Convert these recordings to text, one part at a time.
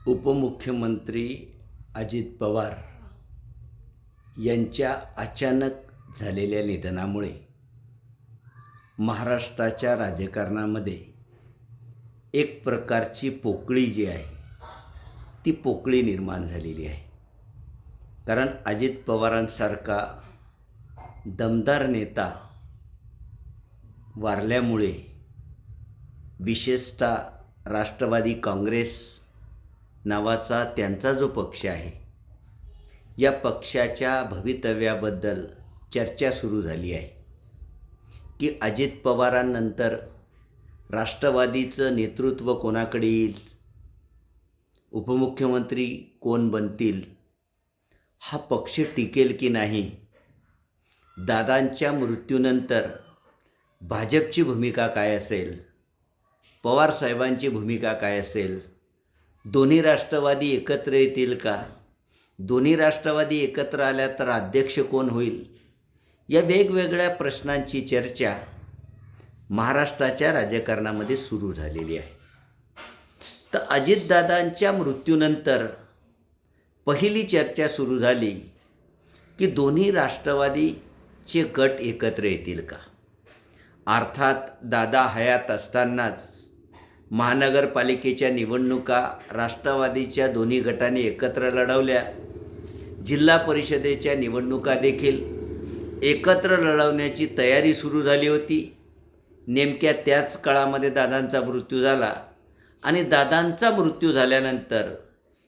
उपमुख्यमंत्री अजित पवार यांच्या अचानक झालेल्या निधनामुळे महाराष्ट्राच्या राजकारणामध्ये एक प्रकारची पोकळी जी आहे ती पोकळी निर्माण झालेली आहे. कारण अजित पवारांसारखा दमदार नेता वारल्यामुळे विशेषतः राष्ट्रवादी काँग्रेस नावाचा त्यांचा जो पक्ष आहे, या पक्षाच्या भवितव्याबद्दल चर्चा सुरू झाली आहे की अजित पवारांनंतर राष्ट्रवादीचं नेतृत्व कोणाकडे येईल, उपमुख्यमंत्री कोण बनतील, हा पक्ष टिकेल की नाही, दादांच्या मृत्यूनंतर भाजपची भूमिका काय असेल, पवारसाहेबांची भूमिका काय असेल, दोन्ही राष्ट्रवादी एकत्र येतील का, दोन्ही राष्ट्रवादी एकत्र आल्या तर अध्यक्ष कोण होईल, या वेगवेगळ्या प्रश्नांची चर्चा महाराष्ट्राच्या राजकारणामध्ये सुरू झालेली आहे. तर अजितदादांच्या मृत्यूनंतर पहिली चर्चा सुरू झाली की दोन्ही राष्ट्रवादीचे गट एकत्र येतील का. अर्थात दादा हयात असतानाच महानगरपालिकेच्या निवडणुका राष्ट्रवादीच्या दोन्ही गटाने एकत्र लढवल्या. जिल्हा परिषदेच्या निवडणुका देखील एकत्र लढवण्याची तयारी सुरू झाली होती. नेमक्या त्याच काळामध्ये दादांचा मृत्यू झाला आणि दादांचा मृत्यू झाल्यानंतर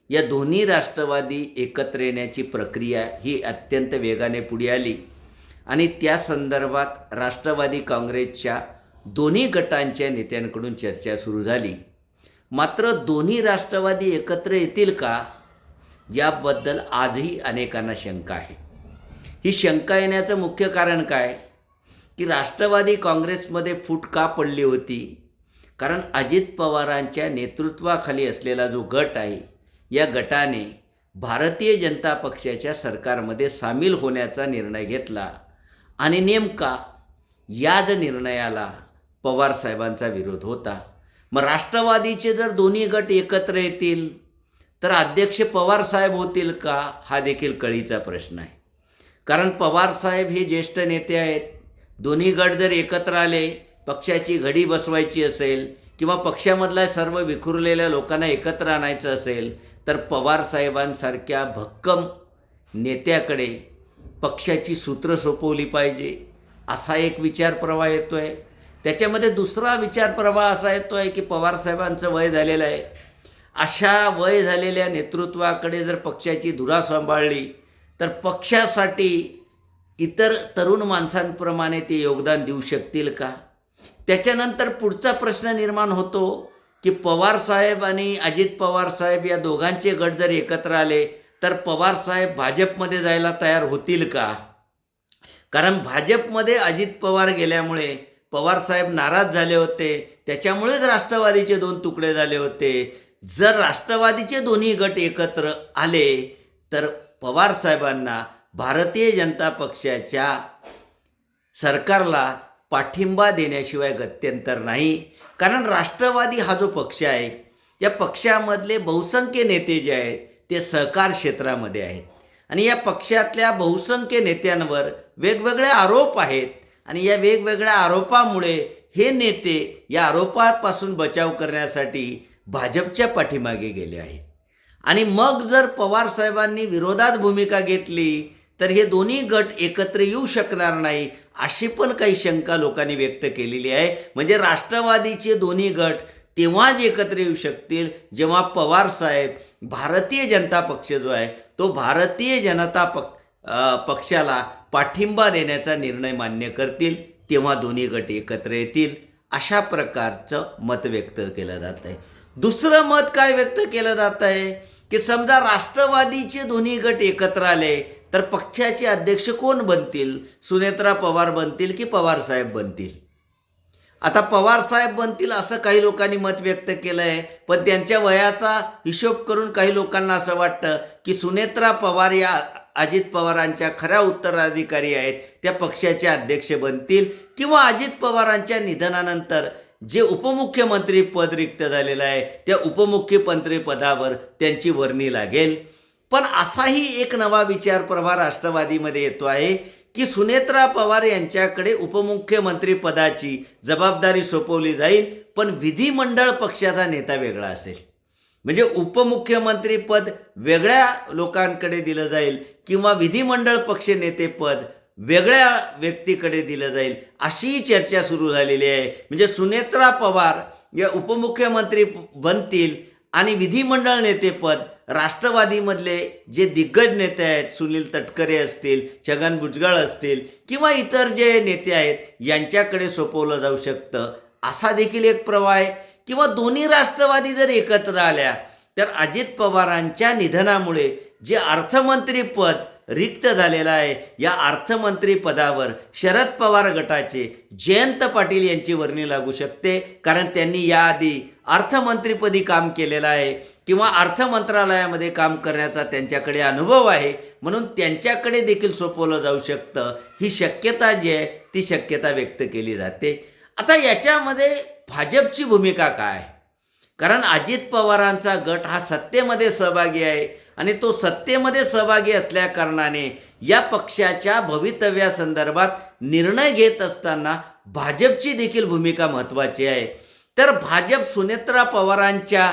या दोन्ही राष्ट्रवादी एकत्र येण्याची प्रक्रिया ही अत्यंत वेगाने पुढे आली आणि त्या संदर्भात राष्ट्रवादी काँग्रेसच्या दोन्ही गटांच्या नेत्यांकडून चर्चा सुरू झाली. मात्र दोन्ही राष्ट्रवादी एकत्र येतील का, याबद्दल आजही अनेकांना शंका आहे. ही शंका येण्याचं मुख्य कारण काय की राष्ट्रवादी काँग्रेसमध्ये फूट का पडली होती. कारण अजित पवारांच्या नेतृत्वाखाली असलेला जो गट आहे, या गटाने भारतीय जनता पक्षाच्या सरकारमध्ये सामील होण्याचा निर्णय घेतला आणि नेमका याच निर्णयाला पवारसाहेबांचा विरोध होता. मग राष्ट्रवादीचे जर दोन्ही गट एकत्र येतील तर अध्यक्ष पवारसाहेब होतील का, हा देखील कळीचा प्रश्न आहे. कारण पवारसाहेब हे ज्येष्ठ नेते आहेत. दोन्ही गट जर एकत्र आले, पक्षाची घडी बसवायची असेल किंवा पक्षामधल्या सर्व विखुरलेल्या लोकांना एकत्र आणायचं असेल तर पवारसाहेबांसारख्या भक्कम नेत्याकडे पक्षाची सूत्र सोपवली पाहिजे, असा एक विचारप्रवाह येतो आहे. त्याच्यामध्ये दुसरा विचारप्रवाह असा येतो आहे की पवारसाहेबांचं वय झालेलं आहे. अशा वय झालेल्या नेतृत्वाकडे जर पक्षाची धुरा सांभाळली तर पक्षासाठी इतर तरुण माणसांप्रमाणे ते योगदान देऊ शकतील का. त्याच्यानंतर पुढचा प्रश्न निर्माण होतो की पवारसाहेब आणि अजित पवारसाहेब या दोघांचे गट जर एकत्र आले तर पवारसाहेब भाजपमध्ये जायला तयार होतील का. कारण भाजपमध्ये अजित पवार गेल्यामुळे पवारसाहेब नाराज झाले होते, त्याच्यामुळेच राष्ट्रवादीचे दोन तुकडे झाले होते. जर राष्ट्रवादीचे दोन्ही गट एकत्र आले तर पवारसाहेबांना भारतीय जनता पक्षाच्या सरकारला पाठिंबा देण्याशिवाय गत्यंतर नाही. कारण राष्ट्रवादी हा जो पक्ष आहे, या पक्षामधले बहुसंख्य नेते जे आहेत ते सहकार क्षेत्रामध्ये आहेत आणि या पक्षातल्या बहुसंख्य नेत्यांवर वेगवेगळे आरोप आहेत आणि या वेगवेगळ्या आरोपामुळे हे नेते या आरोपापासून बचाव करण्यासाठी भाजपच्या पाठीमागे गेले आहेत. आणि मग जर पवारसाहेबांनी विरोधात भूमिका घेतली तर हे दोन्ही गट एकत्र येऊ शकणार नाही, अशी पण काही शंका लोकांनी व्यक्त केलेली आहे. म्हणजे राष्ट्रवादीचे दोन्ही गट तेव्हाच एकत्र येऊ शकतील जेव्हा पवारसाहेब भारतीय जनता पक्ष जो आहे तो भारतीय जनता पक्षाला पाठिंबा देण्याचा निर्णय मान्य करतील, तेव्हा दोन्ही गट एकत्र येतील, अशा प्रकारचं मत व्यक्त केलं जात आहे. दुसरं मत काय व्यक्त केलं जात आहे की समजा राष्ट्रवादीचे दोन्ही गट एकत्र आले तर पक्षाचे अध्यक्ष कोण बनतील, सुनेत्रा पवार बनतील की पवारसाहेब बनतील. आता पवारसाहेब बनतील असं काही लोकांनी मत व्यक्त केलं आहे, पण त्यांच्या वयाचा हिशोब करून काही लोकांना असं वाटतं की सुनेत्रा पवार या अजित पवारांच्या खऱ्या उत्तराधिकारी आहेत, त्या पक्षाचे अध्यक्ष बनतील किंवा अजित पवारांच्या निधनानंतर जे उपमुख्यमंत्री पद रिक्त झालेलं आहे त्या उपमुख्यमंत्री पदावर त्यांची वर्णी लागेल. पण असाही एक नवा विचार प्रवाह राष्ट्रवादीमध्ये येतो आहे की सुनेत्रा पवार यांच्याकडे उपमुख्यमंत्री पदाची जबाबदारी सोपवली जाईल, पण विधिमंडळ पक्षाचा नेता वेगळा असेल. म्हणजे उपमुख्यमंत्री पद वेगळ्या लोकांकडे दिलं जाईल किंवा विधिमंडळ पक्ष नेतेपद वेगळ्या व्यक्तीकडे दिलं जाईल, अशी चर्चा सुरू झालेली आहे. म्हणजे सुनेत्रा पवार या उपमुख्यमंत्री बनतील आणि विधिमंडळ नेतेपद राष्ट्रवादीमधले जे दिग्गज नेते आहेत, सुनील तटकरे असतील, छगन भुजबळ असतील किंवा इतर जे नेते आहेत यांच्याकडे सोपवलं जाऊ शकतं, असा देखील एक प्रवाह आहे. किंवा दोन्ही राष्ट्रवादी जर एकत्र आल्या तर अजित पवारांच्या निधनामुळे जे अर्थमंत्री पद रिक्त झालेलं आहे, या अर्थमंत्री पदावर शरद पवार गटाचे जयंत पाटील यांची वर्णी लागू शकते. कारण त्यांनी याआधी अर्थमंत्रीपदी काम केलेलं आहे किंवा अर्थ मंत्रालयामध्ये काम करण्याचा त्यांच्याकडे अनुभव आहे, म्हणून त्यांच्याकडे देखील सोपवलं जाऊ शकतं. ही शक्यता जी आहे ती शक्यता व्यक्त केली जाते. आता याच्यामध्ये भाजपची भूमिका काय? कारण अजित पवारांचा गट हा सत्तेमध्ये सहभागी आहे आणि तो सत्तेमध्ये सहभागी असल्या कारणाने या पक्षाच्या भवितव्यासंदर्भात निर्णय घेत असताना भाजपची देखील भूमिका महत्त्वाची आहे. तर भाजप सुनेत्रा पवारांच्या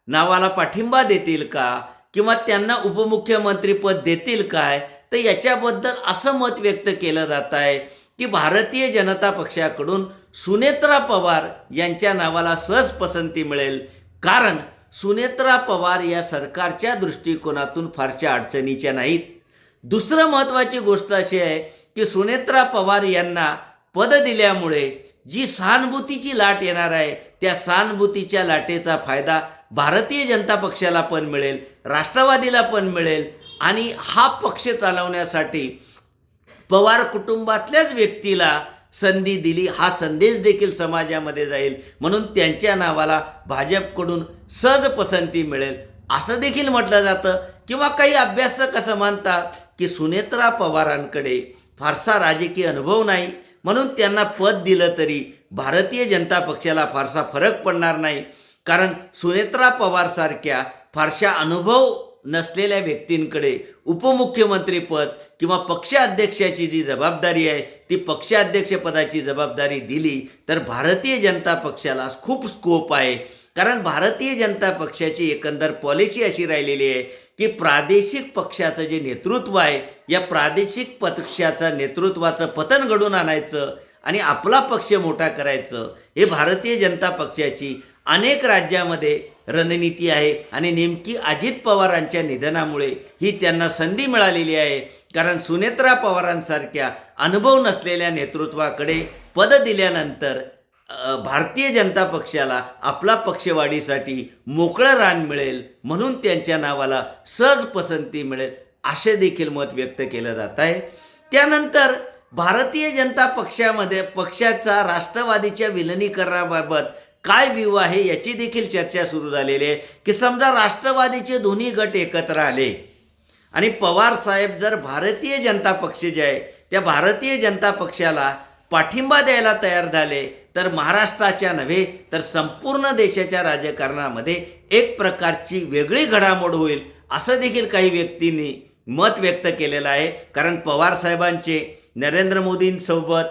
नावाला पाठिंबा देतील का किंवा त्यांना उपमुख्यमंत्रीपद देतील काय, तर याच्याबद्दल असं मत व्यक्त केलं जात आहे की भारतीय जनता पक्षाकडून सुनेत्रा पवार यांच्या नावाला सहज पसंती मिळेल. कारण सुनेत्रा पवार या सरकारच्या दृष्टिकोनातून फारशा अडचणीच्या नाहीत. दुसरं महत्त्वाची गोष्ट अशी आहे की सुनेत्रा पवार यांना पद दिल्यामुळे जी सहानुभूतीची लाट येणार आहे त्या सहानुभूतीच्या लाटेचा फायदा भारतीय जनता पक्षाला पण मिळेल, राष्ट्रवादीला पण मिळेल आणि हा पक्ष चालवण्यासाठी पवार कुटुंबातल्याच व्यक्तीला संधी दिली हा संदेश देखील समाजामध्ये जाईल. म्हणून त्यांच्या नावाला भाजपकडून सहज पसंती मिळेल असं देखील म्हटलं जातं. किंवा काही अभ्यासक असं मानतात की सुनेत्रा पवारांकडे फारसा राजकीय अनुभव नाही, म्हणून त्यांना पद दिलं तरी भारतीय जनता पक्षाला फारसा फरक पडणार नाही. कारण सुनेत्रा पवारसारख्या फारशा अनुभव नसलेल्या व्यक्तींकडे उपमुख्यमंत्रीपद किंवा पक्षाध्यक्षाची जी जबाबदारी आहे ती पक्षाध्यक्षपदाची जबाबदारी दिली तर भारतीय जनता पक्षाला खूप स्कोप आहे. कारण भारतीय जनता पक्षाची एकंदर पॉलिसी अशी राहिलेली आहे की प्रादेशिक पक्षाचं जे नेतृत्व आहे या प्रादेशिक पक्षाचं नेतृत्वाचं पतन घडून आणायचं आणि आपला पक्ष मोठा करायचं, हे भारतीय जनता पक्षाची अनेक राज्यामध्ये रणनीती आहे. आणि नेमकी अजित पवारांच्या निधनामुळे ही त्यांना संधी मिळालेली आहे. कारण सुनेत्रा पवारांसारख्या अनुभव नसलेल्या नेतृत्वाकडे पद दिल्यानंतर भारतीय जनता पक्षाला आपला पक्षवाढीसाठी मोकळं रान मिळेल, म्हणून त्यांच्या नावाला सहज पसंती मिळेल असे देखील मत व्यक्त केलं जात आहे. त्यानंतर भारतीय जनता पक्षाचा राष्ट्रवादीच्या विलिनीकरणाबाबत काय व्ह्यू आहे याची देखील चर्चा सुरू झालेली आहे. की समजा राष्ट्रवादीचे दोन्ही गट एकत्र आले आणि पवार साहेब जर भारतीय जनता पक्ष जे आहे त्या भारतीय जनता पक्षाला पाठिंबा द्यायला तयार झाले तर महाराष्ट्राच्या नव्हे तर संपूर्ण देशाच्या राजकारणामध्ये एक प्रकारची वेगळी घडामोड होईल असं देखील काही व्यक्तींनी मत व्यक्त केलेलं आहे. कारण पवार साहेबांचे नरेंद्र मोदींसोबत,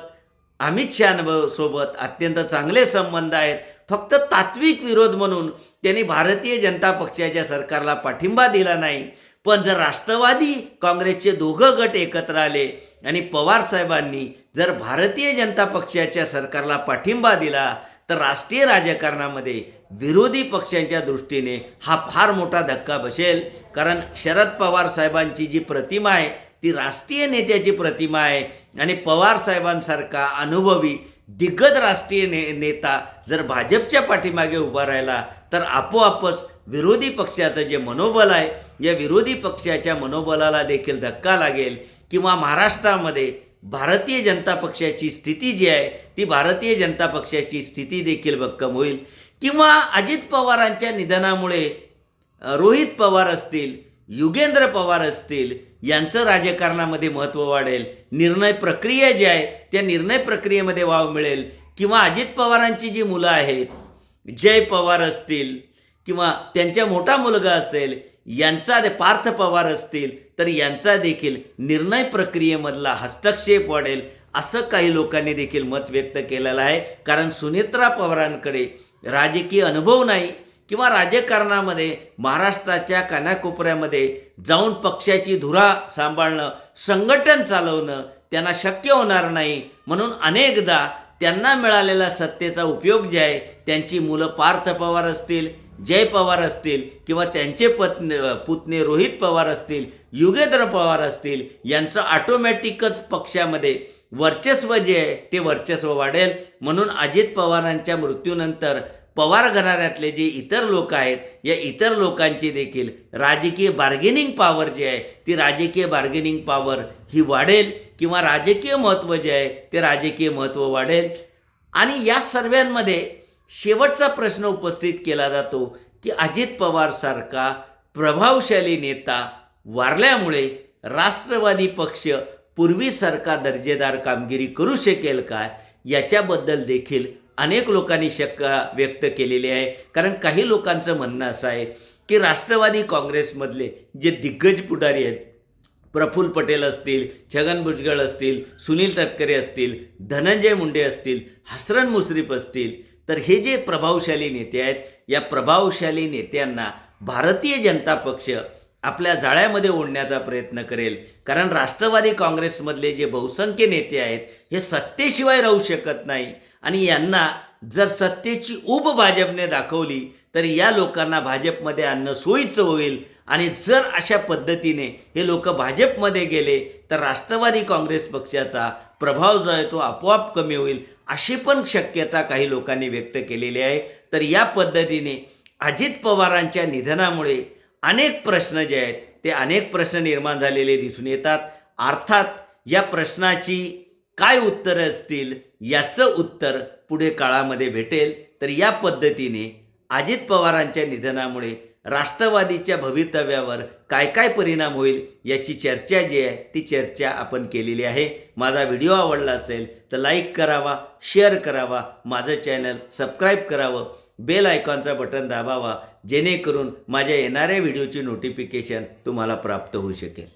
अमित शहासोबत अत्यंत चांगले संबंध आहेत. फक्त तात्विक विरोध म्हणून त्यांनी भारतीय जनता पक्षाच्या सरकारला पाठिंबा दिला नाही. पण जर राष्ट्रवादी काँग्रेसचे दोघं गट एकत्र आले आणि पवार साहेबांनी जर भारतीय जनता पक्षाच्या सरकारला पाठिंबा दिला तर राष्ट्रीय राजकारणामध्ये विरोधी पक्षांच्या दृष्टीने हा फार मोठा धक्का बसेल. कारण शरद पवार साहेबांची जी प्रतिमा आहे ती राष्ट्रीय नेत्याची प्रतिमा आहे आणि पवार साहेबांसारखा अनुभवी दिग्गज राष्ट्रीय नेता जर भाजपच्या पाठीमागे उभा राहिला तर आपोआपच विरोधी पक्षाचं जे मनोबल आहे या विरोधी पक्षाच्या मनोबलाला देखील धक्का लागेल. किंवा महाराष्ट्रामध्ये भारतीय जनता पक्षाची स्थिती जी आहे ती भारतीय जनता पक्षाची स्थिती देखील भक्कम होईल. किंवा अजित पवारांच्या निधनामुळे रोहित पवार असतील, युगेंद्र पवार असतील यांचं राजकारणामध्ये महत्त्व वाढेल. निर्णय प्रक्रिया जी आहे त्या निर्णय प्रक्रियेमध्ये वाव मिळेल. किंवा अजित पवारांची जी मुलं आहेत, जय पवार असतील किंवा त्यांचा मोठा मुलगा असेल, यांचा पार्थ पवार असतील, तर यांचा देखील निर्णय प्रक्रियेमधला हस्तक्षेप वाढेल असं काही लोकांनी देखील मत व्यक्त केलेलं आहे. कारण सुनेत्रा पवारांकडे राजकीय अनुभव नाही किंवा राजकारणामध्ये महाराष्ट्राच्या कानाकोपऱ्यामध्ये जाऊन पक्षाची धुरा सांभाळणं, संघटन चालवणं त्यांना शक्य होणार नाही. म्हणून अनेकदा त्यांना मिळालेला सत्तेचा उपयोग जे आहे, त्यांची मुलं पार्थ पवार असतील, जय पवार असतील किंवा त्यांचे पुतणे रोहित पवार असतील, युगेंद्र पवार असतील, यांचं ऑटोमॅटिकच पक्षामध्ये वर्चस्व जे आहे ते वर्चस्व वाढेल. म्हणून अजित पवारांच्या मृत्यूनंतर पवार घराण्यातले जे इतर लोक आहेत, या इतर लोकांची देखील राजकीय बार्गेनिंग पॉवर जी आहे, ती राजकीय बार्गेनिंग पॉवर ही वाढेल किंवा राजकीय महत्त्व जे आहे ते राजकीय महत्त्व वाढेल. आणि या सर्वांमध्ये शेवटचा प्रश्न उपस्थित केला जातो की अजित पवारसारखा प्रभावशाली नेता वारल्यामुळे राष्ट्रवादी पक्ष पूर्वीसारखा दर्जेदार कामगिरी करू शकेल का, याच्याबद्दल देखील अनेक लोकांनी शंका व्यक्त केलेली आहे. कारण काही लोकांचं म्हणणं असं आहे की राष्ट्रवादी काँग्रेसमधले जे दिग्गज पुढारी आहेत, प्रफुल्ल पटेल असतील, छगन भुजबळ असतील, सुनील तटकरे असतील, धनंजय मुंडे असतील, हसन मुश्रीफ असतील, तर हे जे प्रभावशाली नेते आहेत, या प्रभावशाली नेत्यांना भारतीय जनता पक्ष आपल्या जाळ्यामध्ये ओढण्याचा प्रयत्न करेल. कारण राष्ट्रवादी काँग्रेसमधले जे बहुसंख्य नेते आहेत, हे सत्तेशिवाय राहू शकत नाही. आणि यांना जर सत्तेची ऊब भाजपने दाखवली तर या लोकांना भाजपमध्ये आणणं सोयीचं होईल. आणि जर अशा पद्धतीने हे लोक भाजपमध्ये गेले तर राष्ट्रवादी काँग्रेस पक्षाचा प्रभाव जो आहे तो आपोआप कमी होईल, अशी पण शक्यता काही लोकांनी व्यक्त केलेली आहे. तर या पद्धतीने अजित पवारांच्या निधनामुळे अनेक प्रश्न जे आहेत ते अनेक प्रश्न निर्माण झालेले दिसून येतात. अर्थात या प्रश्नाची काय उत्तरं असतील याचं उत्तर पुढे काळामध्ये भेटेल. तर या पद्धतीने अजित पवारांच्या निधनामुळे राष्ट्रवादीच्या भवितव्यावर काय काय परिणाम होईल याची चर्चा जी आहे ती चर्चा आपण केलेली आहे. माझा व्हिडिओ आवडला असेल तर लाईक करावा, शेअर करावा, माझं चॅनल सबस्क्राईब करावं, बेल आयकॉनचा बटन दाबावा, जेणेकरून माझ्या येणाऱ्या व्हिडिओची नोटिफिकेशन तुम्हाला प्राप्त होऊ शकेल.